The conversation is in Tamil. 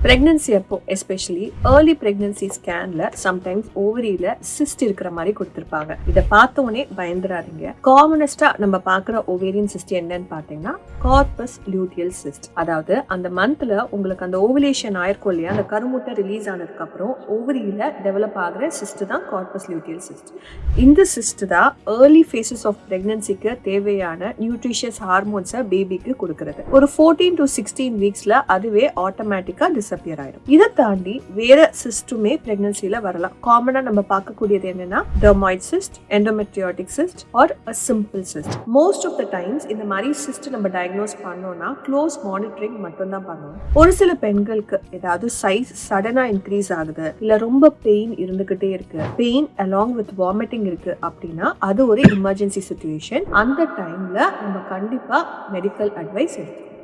பிரெக்னன்சி அப்போ எஸ்பெஷலி ஏர்லி பிரெக்னன்சி ஸ்கேன்ல சம்டைம்ஸ் ஓவரியில சிஸ்ட் இருக்கிற மாதிரி கொடுத்திருப்பாங்க. இதை பார்த்தோன்னே பயந்துராதீங்க. காமனஸ்டா நம்ம பாக்குற ஓவேரியன் சிஸ்ட் என்னன்னு பாத்தீங்கன்னா கார்பஸ் லியூட்டியல் சிஸ்ட். அதாவது அந்த மந்த்ல உங்களுக்கு அந்த ஓவலேஷன் ஆயிருக்கும் இல்லையா, அந்த கருமுட்டை ரிலீஸ் ஆனதுக்கு அப்புறம் ஓவரியில டெவலப் ஆகிற சிஸ்ட் தான் கார்பஸ் லியூட்டியல் சிஸ்ட். இந்த சிஸ்ட் தான் ஏர்லி ஃபேசஸ் ஆஃப் பிரெக்னன்சிக்கு தேவையான நியூட்ரிஷியஸ் ஹார்மோன்ஸை பேபிக்கு கொடுக்கறது. ஒரு 14 to 16 வீக்ஸ்ல அதுவே ஆட்டோமேட்டிக்கா டிஸப்பியர் ஆயிடும். இதை தாண்டி வேற சிஸ்டுமே பிரெக்னன்சில வரலாம். காமனா நம்ம பார்க்கக்கூடியது என்னன்னா dermoid cyst, endometriotic cyst or a simple cyst. Most of the times இந்த மாதிரி சிஸ்ட் நம்ம டயக்னோஸ் பண்ணோம்னா க்ளோஸ் மானிட்டரிங் மட்டும் தான் பண்ணுவோம். ஒரு சில பெண்களுக்கு ஏதாவது சைஸ் சடனா இன்க்ரீஸ் ஆகுது, இல்ல ரொம்ப பெயின் இருந்துகிட்டே இருக்கு, பெயின் அலாங் வித் வாமிட்டிங் இருக்கு அப்படின்னா அது ஒரு எமர்ஜென்சி சிச்சுவேஷன். அந்த டைம்ல நம்ம கண்டிப்பா மெடிக்கல் அட்வைஸ் எடுத்துக்கணும்.